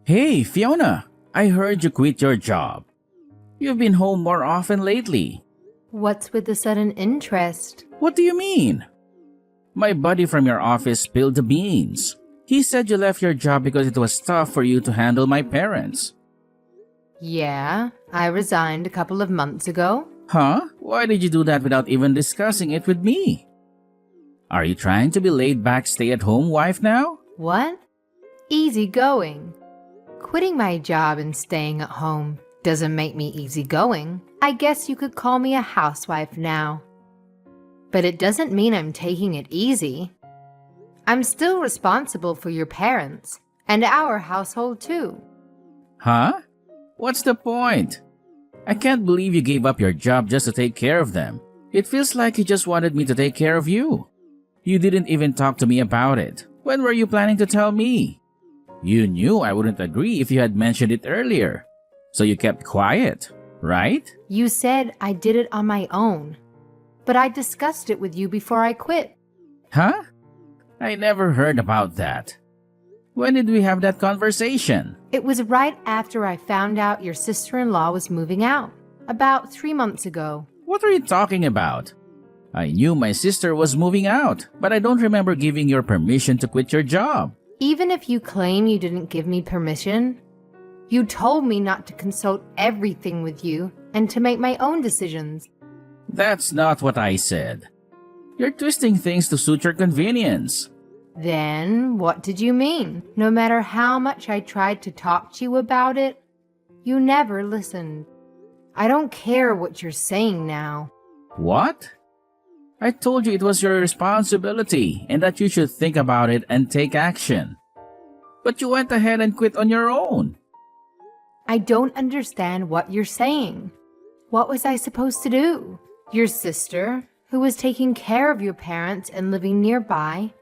Hey, Fiona, I heard you quit your job. You've been home more often lately. What's with the sudden interest? What do you mean? My buddy from your office spilled the beans. He said you left your job because it was tough for you to handle my parents. Yeah, I resigned a couple of months ago. Huh? Why did you do that without even discussing it with me? Are you trying to be laid-back stay-at-home wife now? What? Easy going. Quitting my job and staying at home doesn't make me easygoing. I guess you could call me a housewife now. But it doesn't mean I'm taking it easy. I'm still responsible for your parents and our household too. Huh? What's the point? I can't believe you gave up your job just to take care of them. It feels like you just wanted me to take care of you. You didn't even talk to me about it. When were you planning to tell me? You knew I wouldn't agree if you had mentioned it earlier. So you kept quiet, right? You said I did it on my own, but I discussed it with you before I quit. Huh? I never heard about that. When did we have that conversation? It was right after I found out your sister-in-law was moving out, about 3 months ago. What are you talking about? I knew my sister was moving out, but I don't remember giving your permission to quit your job. Even if you claim you didn't give me permission, you told me not to consult everything with you and to make my own decisions. That's not what I said. You're twisting things to suit your convenience. Then what did you mean? No matter how much I tried to talk to you about it, you never listened. I don't care what you're saying now. What? I told you it was your responsibility and that you should think about it and take action. But you went ahead and quit on your own. I don't understand what you're saying. What was I supposed to do? Your sister, who was taking care of your parents and living nearby,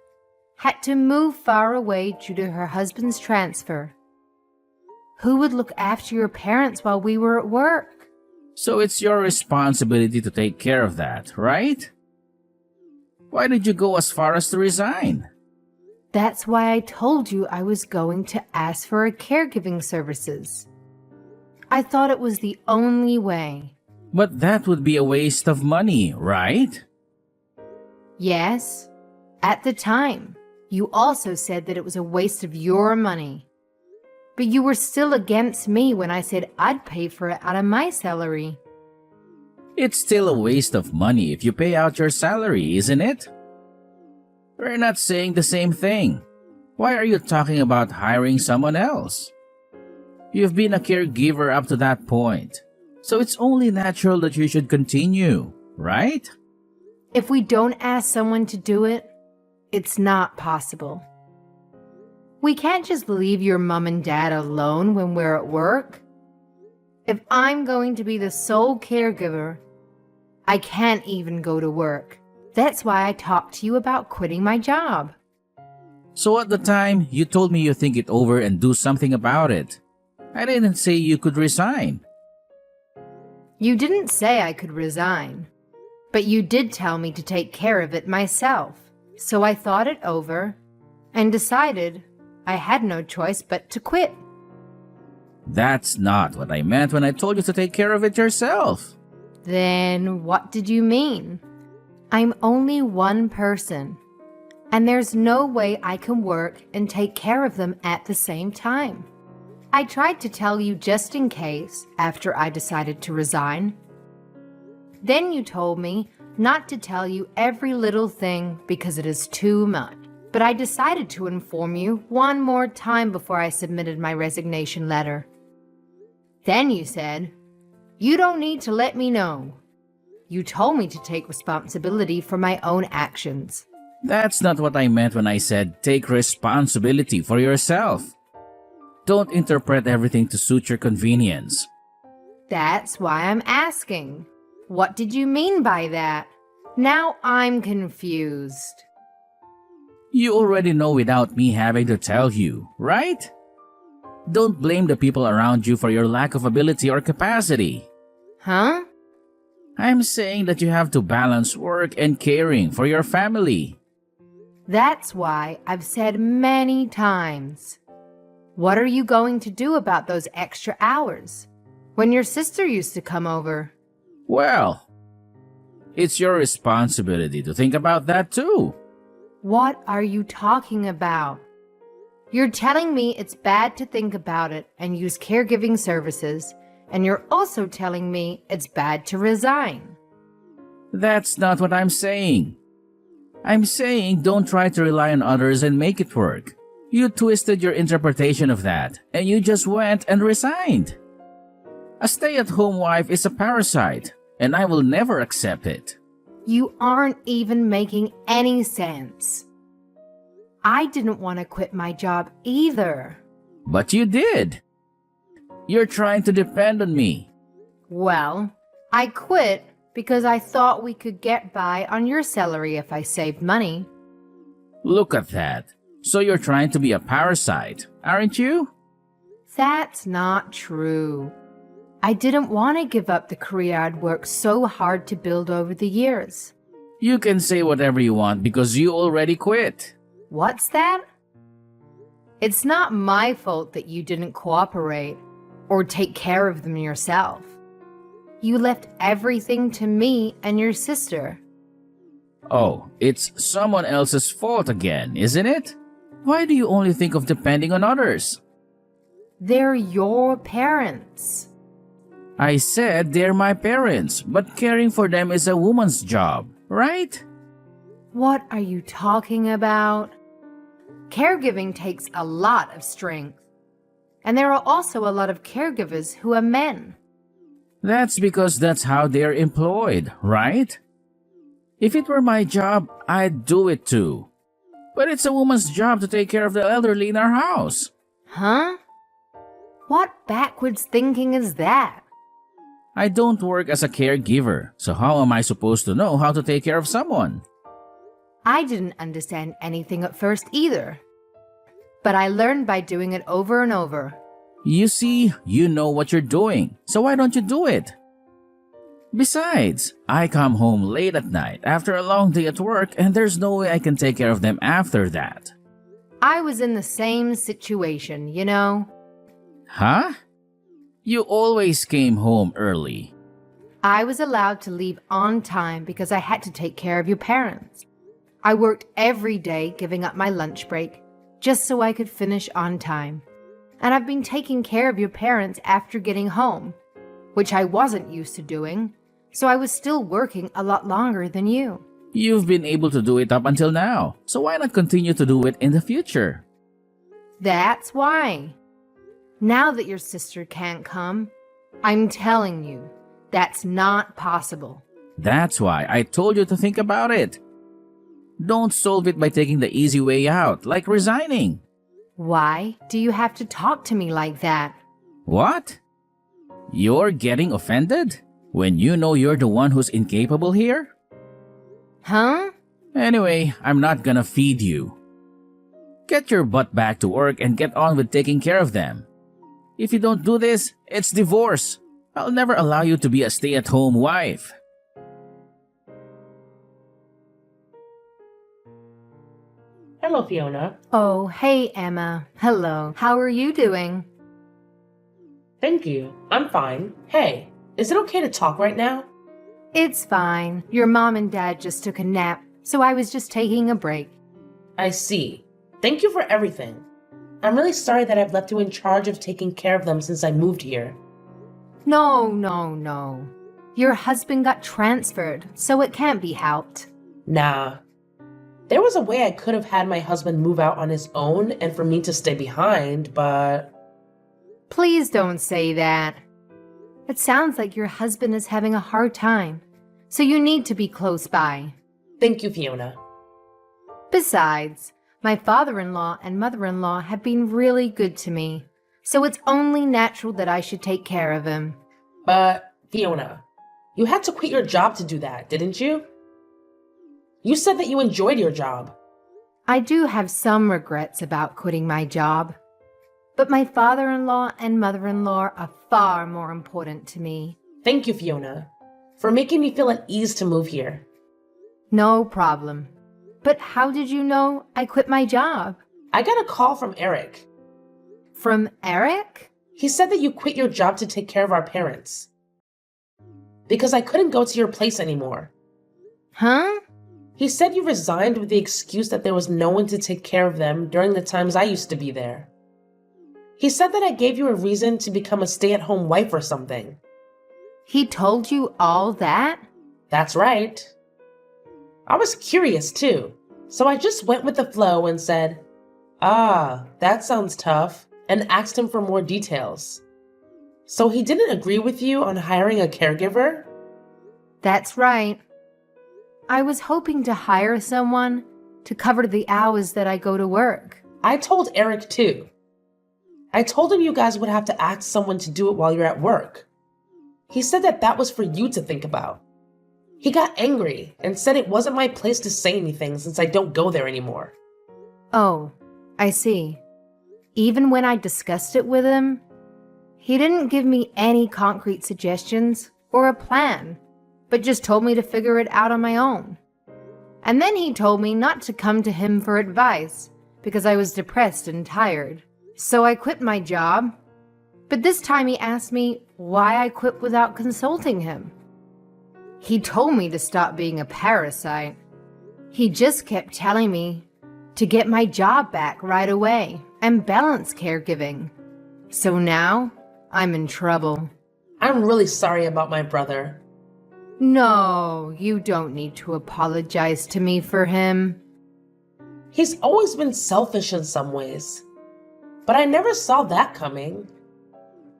had to move far away due to her husband's transfer. Who would look after your parents while we were at work? So it's your responsibility to take care of that, right? Why did you go as far as to resign? That's why I told you I was going to ask for a caregiving services. I thought it was the only way. But that would be a waste of money, right? Yes, at the time. You also said that it was a waste of your money. But you were still against me when I said I'd pay for it out of my salary. It's still a waste of money if you pay out your salary, isn't it? We're not saying the same thing. Why are you talking about hiring someone else? You've been a caregiver up to that point, so it's only natural that you should continue, right? If we don't ask someone to do it, it's not possible. We can't just leave your mom and dad alone when we're at work. If I'm going to be the sole caregiver, I can't even go to work. That's why I talked to you about quitting my job. So at the time, you told me you think it over and do something about it. I didn't say you could resign. You didn't say I could resign, but you did tell me to take care of it myself. So I thought it over and decided I had no choice but to quit. That's not what I meant when I told you to take care of it yourself. Then what did you mean? I'm only one person, and there's no way I can work and take care of them at the same time. I tried to tell you just in case after I decided to resign. Then you told me not to tell you every little thing because it is too much. But I decided to inform you one more time before I submitted my resignation letter. Then you said, "You don't need to let me know." You told me to take responsibility for my own actions. That's not what I meant when I said take responsibility for yourself. Don't interpret everything to suit your convenience. That's why I'm asking. What did you mean by that? Now I'm confused. You already know without me having to tell you, right? Don't blame the people around you for your lack of ability or capacity. Huh? I'm saying that you have to balance work and caring for your family. That's why I've said many times. What are you going to do about those extra hours when your sister used to come over? Well, it's your responsibility to think about that too. What are you talking about? You're telling me it's bad to think about it and use caregiving services, and you're also telling me it's bad to resign. That's not what I'm saying. I'm saying don't try to rely on others and make it work. You twisted your interpretation of that, and you just went and resigned. A stay-at-home wife is a parasite, and I will never accept it. You aren't even making any sense. I didn't want to quit my job either. But you did. You're trying to depend on me. Well, I quit because I thought we could get by on your salary if I saved money. Look at that. So you're trying to be a parasite, aren't you? That's not true. I didn't want to give up the career I'd worked so hard to build over the years. You can say whatever you want because you already quit. What's that? It's not my fault that you didn't cooperate or take care of them yourself. You left everything to me and your sister. Oh, it's someone else's fault again, isn't it? Why do you only think of depending on others? They're your parents. I said they're my parents, but caring for them is a woman's job, right? What are you talking about? Caregiving takes a lot of strength. And there are also a lot of caregivers who are men. That's because that's how they're employed, right? If it were my job, I'd do it too. But it's a woman's job to take care of the elderly in our house. Huh? What backwards thinking is that? I don't work as a caregiver, so how am I supposed to know how to take care of someone? I didn't understand anything at first either. But I learned by doing it over and over. You see, you know what you're doing, so why don't you do it? Besides, I come home late at night after a long day at work and there's no way I can take care of them after that. I was in the same situation, you know. Huh? You always came home early. I was allowed to leave on time because I had to take care of your parents. I worked every day giving up my lunch break just so I could finish on time. And I've been taking care of your parents after getting home, which I wasn't used to doing, so I was still working a lot longer than you. You've been able to do it up until now, so why not continue to do it in the future? That's why. Now that your sister can't come, I'm telling you, that's not possible. That's why I told you to think about it. Don't solve it by taking the easy way out, like resigning. Why do you have to talk to me like that? What? You're getting offended? When you know you're the one who's incapable here? Huh? Anyway, I'm not gonna feed you. Get your butt back to work and get on with taking care of them. If you don't do this, it's divorce. I'll never allow you to be a stay-at-home wife. Hello, Fiona. Oh, hey, Emma. Hello. How are you doing? Thank you. I'm fine. Hey, is it okay to talk right now? It's fine. Your mom and dad just took a nap, so I was just taking a break. I see. Thank you for everything. I'm really sorry that I've left you in charge of taking care of them since I moved here. No. Your husband got transferred, so it can't be helped. Nah. There was a way I could have had my husband move out on his own and for me to stay behind, but... Please don't say that. It sounds like your husband is having a hard time, so you need to be close by. Thank you, Fiona. Besides, my father-in-law and mother-in-law have been really good to me, so it's only natural that I should take care of him. But, Fiona, you had to quit your job to do that, didn't you? You said that you enjoyed your job. I do have some regrets about quitting my job, but my father-in-law and mother-in-law are far more important to me. Thank you, Fiona, for making me feel at ease to move here. No problem. But how did you know I quit my job? I got a call from Eric. From Eric? He said that you quit your job to take care of our parents. Because I couldn't go to your place anymore. Huh? He said you resigned with the excuse that there was no one to take care of them during the times I used to be there. He said that I gave you a reason to become a stay-at-home wife or something. He told you all that? That's right. I was curious too, so I just went with the flow and said, that sounds tough, and asked him for more details. So he didn't agree with you on hiring a caregiver? That's right. I was hoping to hire someone to cover the hours that I go to work. I told Eric too. I told him you guys would have to ask someone to do it while you're at work. He said that that was for you to think about. He got angry and said it wasn't my place to say anything since I don't go there anymore. Oh, I see. Even when I discussed it with him, he didn't give me any concrete suggestions or a plan, but just told me to figure it out on my own. And then he told me not to come to him for advice because I was depressed and tired. So I quit my job. But this time he asked me why I quit without consulting him. He told me to stop being a parasite. He just kept telling me to get my job back right away and balance caregiving. So now I'm in trouble. I'm really sorry about my brother. No, you don't need to apologize to me for him. He's always been selfish in some ways. But I never saw that coming.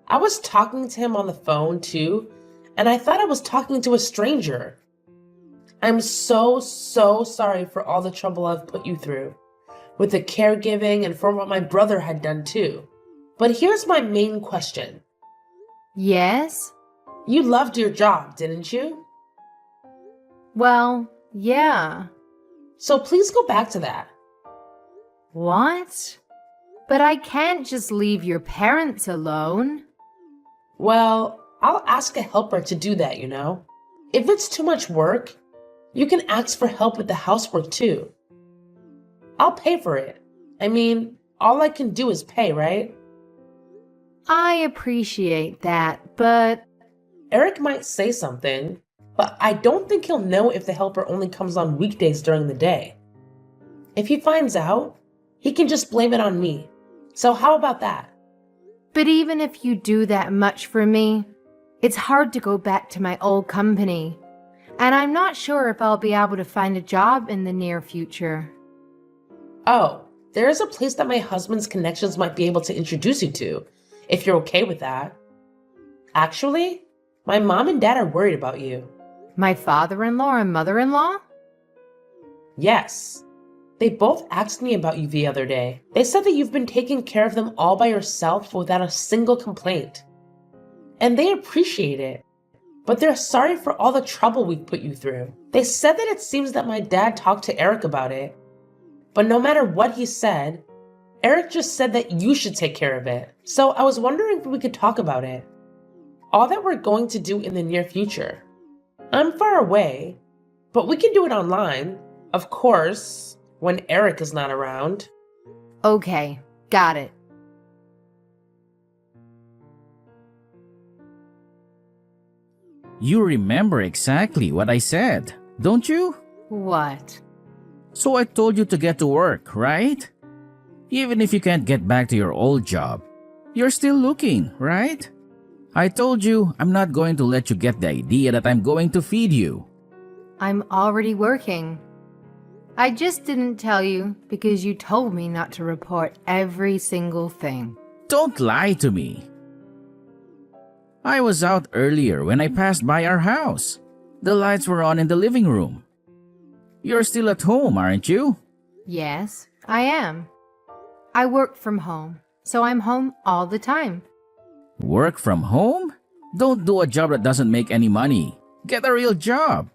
I was talking to him on the phone too, and I thought I was talking to a stranger. I'm so sorry for all the trouble I've put you through, with the caregiving and for what my brother had done too. But here's my main question. Yes? You loved your job, didn't you? Well, yeah. So please go back to that. What? But I can't just leave your parents alone. Well, I'll ask a helper to do that, you know. If it's too much work, you can ask for help with the housework too. I'll pay for it. I mean, all I can do is pay, right? I appreciate that, but... Eric might say something, but I don't think he'll know if the helper only comes on weekdays during the day. If he finds out, he can just blame it on me. So how about that? But even if you do that much for me, it's hard to go back to my old company. And I'm not sure if I'll be able to find a job in the near future. Oh, there is a place that my husband's connections might be able to introduce you to, if you're okay with that. Actually, my mom and dad are worried about you. My father-in-law and mother-in-law? Yes. They both asked me about you the other day. They said that you've been taking care of them all by yourself without a single complaint. And they appreciate it. But they're sorry for all the trouble we've put you through. They said that it seems that my dad talked to Eric about it. But no matter what he said, Eric just said that you should take care of it. So I was wondering if we could talk about it. All that we're going to do in the near future. I'm far away, but we can do it online. Of course, when Eric is not around. Okay, got it. You remember exactly what I said, don't you? What? So I told you to get to work, right? Even if you can't get back to your old job, you're still looking, right? I told you I'm not going to let you get the idea that I'm going to feed you. I'm already working. I just didn't tell you because you told me not to report every single thing. Don't lie to me. I was out earlier when I passed by our house. The lights were on in the living room. You're still at home, aren't you? Yes, I am. I work from home, so I'm home all the time. Work from home? Don't do a job that doesn't make any money. Get a real job.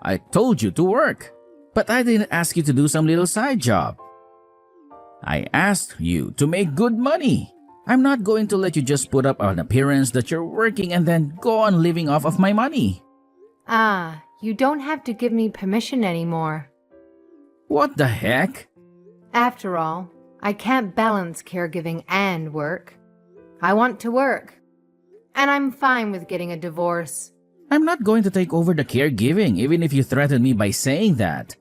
I told you to work, but I didn't ask you to do some little side job. I asked you to make good money. I'm not going to let you just put up an appearance that you're working and then go on living off of my money. Ah, you don't have to give me permission anymore. What the heck? After all, I can't balance caregiving and work. I want to work. And I'm fine with getting a divorce. I'm not going to take over the caregiving even if you threaten me by saying that.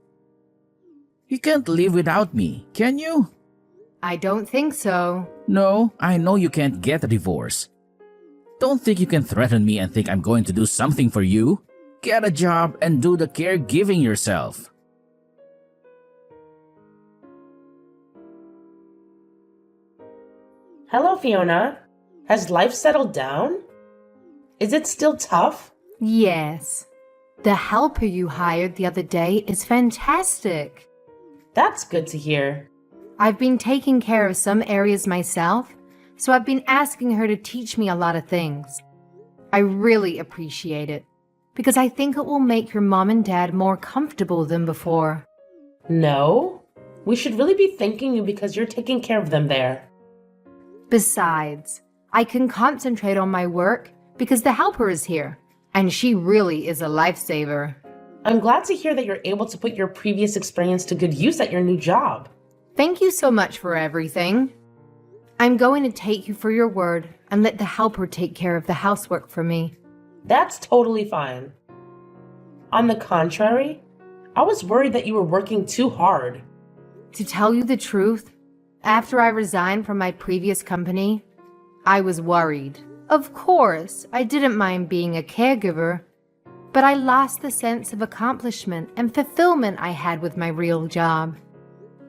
You can't live without me, can you? I don't think so. No, I know you can't get a divorce. Don't think you can threaten me and think I'm going to do something for you. Get a job and do the caregiving yourself. Hello, Fiona. Has life settled down? Is it still tough? Yes. The helper you hired the other day is fantastic. That's good to hear. I've been taking care of some areas myself, so I've been asking her to teach me a lot of things. I really appreciate it, because I think it will make your mom and dad more comfortable than before. No, we should really be thanking you because you're taking care of them there. Besides, I can concentrate on my work because the helper is here, and she really is a lifesaver. I'm glad to hear that you're able to put your previous experience to good use at your new job. Thank you so much for everything. I'm going to take you for your word and let the helper take care of the housework for me. That's totally fine. On the contrary, I was worried that you were working too hard. To tell you the truth, after I resigned from my previous company, I was worried. Of course, I didn't mind being a caregiver, but I lost the sense of accomplishment and fulfillment I had with my real job.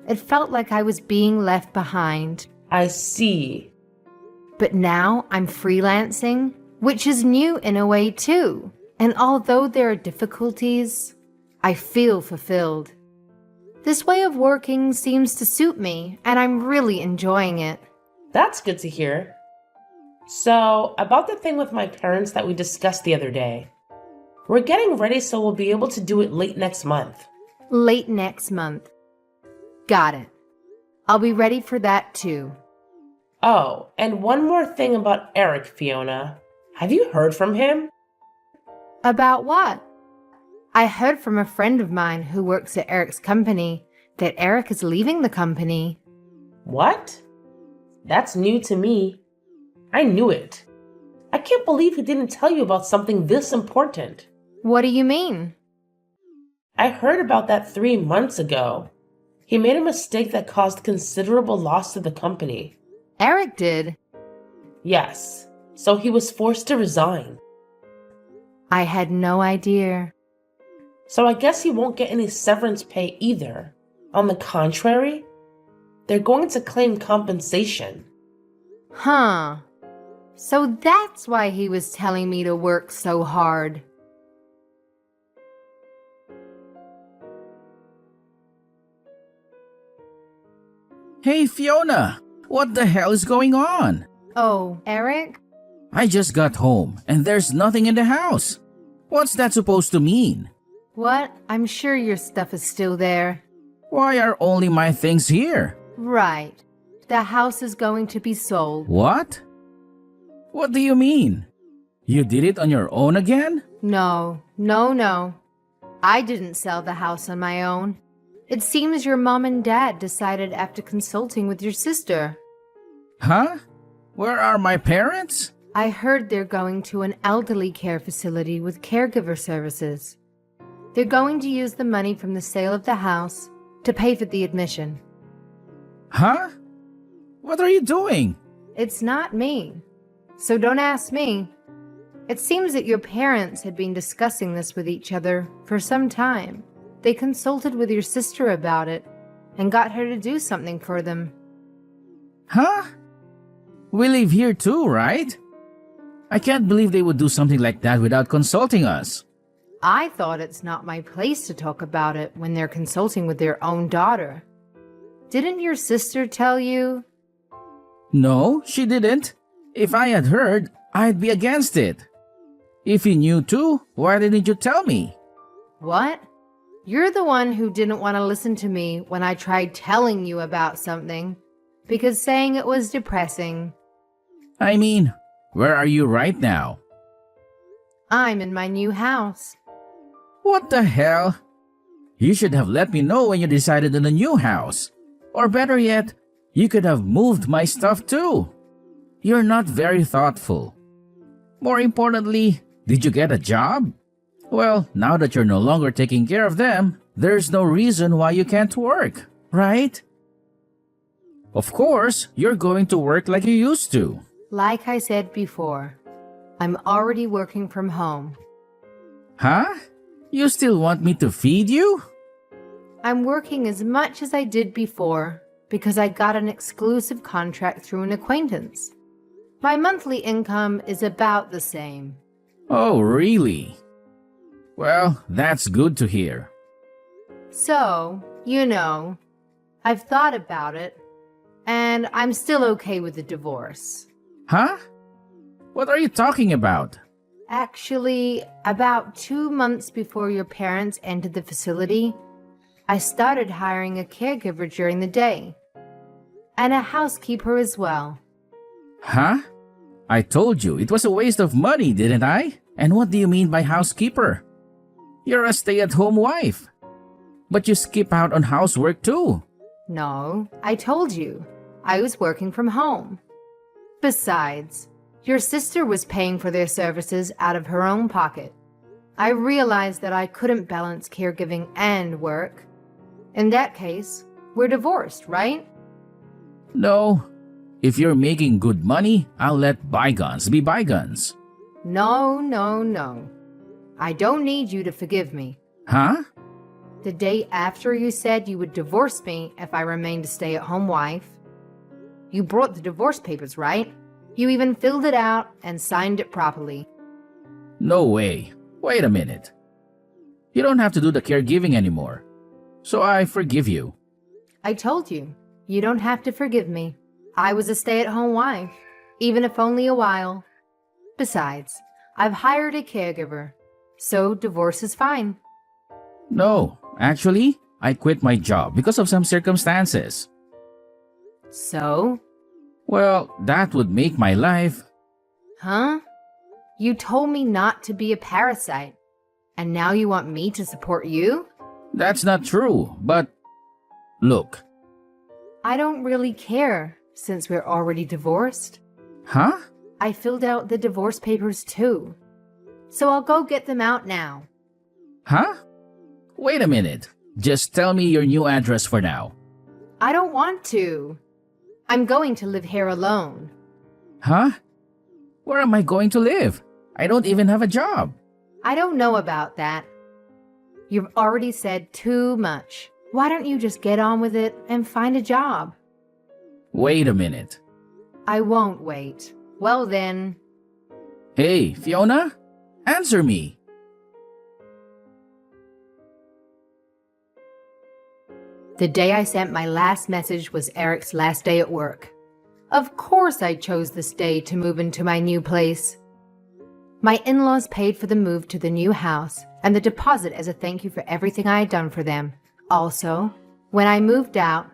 It felt like I was being left behind. I see. But now I'm freelancing, which is new in a way too. And although there are difficulties, I feel fulfilled. This way of working seems to suit me, and I'm really enjoying it. That's good to hear. So, about the thing with my parents that we discussed the other day. We're getting ready so we'll be able to do it late next month. Late next month. Got it. I'll be ready for that too. Oh, and one more thing about Eric, Fiona. Have you heard from him? About what? I heard from a friend of mine who works at Eric's company that Eric is leaving the company. What? That's new to me. I knew it. I can't believe he didn't tell you about something this important. What do you mean? I heard about that 3 months ago. He made a mistake that caused considerable loss to the company. Eric did. Yes, so he was forced to resign. I had no idea. So I guess he won't get any severance pay either. On the contrary, they're going to claim compensation. Huh. So that's why he was telling me to work so hard. Hey Fiona, what the hell is going on? Oh, Eric? I just got home and there's nothing in the house. What's that supposed to mean? What? I'm sure your stuff is still there. Why are only my things here? Right. The house is going to be sold. What? What do you mean? You did it on your own again? No. I didn't sell the house on my own. It seems your mom and dad decided after consulting with your sister. Huh? Where are my parents? I heard they're going to an elderly care facility with caregiver services. They're going to use the money from the sale of the house to pay for the admission. Huh? What are you doing? It's not me. So don't ask me. It seems that your parents had been discussing this with each other for some time. They consulted with your sister about it and got her to do something for them. Huh? We live here too, right? I can't believe they would do something like that without consulting us. I thought it's not my place to talk about it when they're consulting with their own daughter. Didn't your sister tell you? No, she didn't. If I had heard, I'd be against it. If you knew too, why didn't you tell me? What? You're the one who didn't want to listen to me when I tried telling you about something, because saying it was depressing. I mean, where are you right now? I'm in my new house. What the hell? You should have let me know when you decided on the new house. Or better yet, You could have moved my stuff too. You're not very thoughtful. More importantly, did you get a job? Well, now that you're no longer taking care of them, there's no reason why you can't work, right? Of course, you're going to work like you used to. Like I said before, I'm already working from home. Huh? You still want me to feed you? I'm working as much as I did before because I got an exclusive contract through an acquaintance. My monthly income is about the same. Oh, really? Well, that's good to hear. So, I've thought about it, and I'm still okay with the divorce. Huh? What are you talking about? Actually, about 2 months before your parents entered the facility, I started hiring a caregiver during the day. And a housekeeper as well. Huh? I told you it was a waste of money, didn't I? And what do you mean by housekeeper? You're a stay-at-home wife. But you skip out on housework too. No, I told you. I was working from home. Besides, your sister was paying for their services out of her own pocket. I realized that I couldn't balance caregiving and work. In that case, we're divorced, right? No. If you're making good money, I'll let bygones be bygones. No. I don't need you to forgive me. Huh? The day after you said you would divorce me if I remained a stay-at-home wife, you brought the divorce papers, right? You even filled it out and signed it properly. No way. Wait a minute. You don't have to do the caregiving anymore. So I forgive you. I told you, you don't have to forgive me. I was a stay-at-home wife, even if only a while. Besides, I've hired a caregiver, so divorce is fine. No, actually, I quit my job because of some circumstances. So? Well, that would make my life... Huh? You told me not to be a parasite, and now you want me to support you? That's not true, but... Look. I don't really care, since we're already divorced. Huh? I filled out the divorce papers too. So I'll go get them out now. Huh? Wait a minute. Just tell me your new address for now. I don't want to. I'm going to live here alone. Huh? Where am I going to live? I don't even have a job. I don't know about that. You've already said too much. Why don't you just get on with it and find a job? Wait a minute. I won't wait. Well then. Hey, Fiona? Answer me. The day I sent my last message was Eric's last day at work. Of course I chose this day to move into my new place. My in-laws paid for the move to the new house and the deposit as a thank you for everything I had done for them. Also, when I moved out,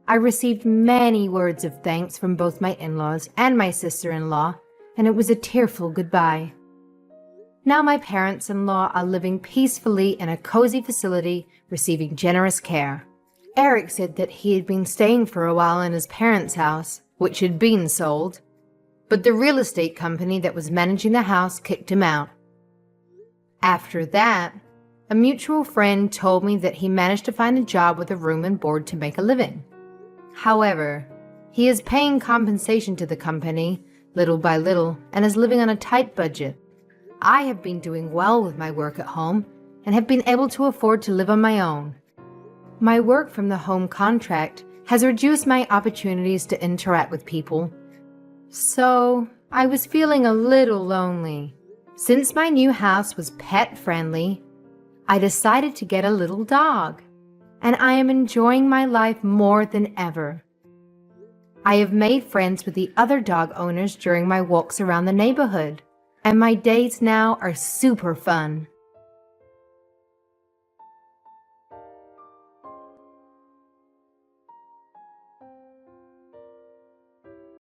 I received many words of thanks from both my in-laws and my sister-in-law, and it was a tearful goodbye. Now my parents-in-law are living peacefully in a cozy facility, receiving generous care. Eric said that he had been staying for a while in his parents' house, which had been sold, but the real estate company that was managing the house kicked him out. After that, a mutual friend told me that he managed to find a job with a room and board to make a living. However, he is paying compensation to the company, little by little, and is living on a tight budget. I have been doing well with my work at home and have been able to afford to live on my own. My work from the home contract has reduced my opportunities to interact with people. So, I was feeling a little lonely. Since my new house was pet-friendly, I decided to get a little dog, and I am enjoying my life more than ever. I have made friends with the other dog owners during my walks around the neighborhood, and my days now are super fun.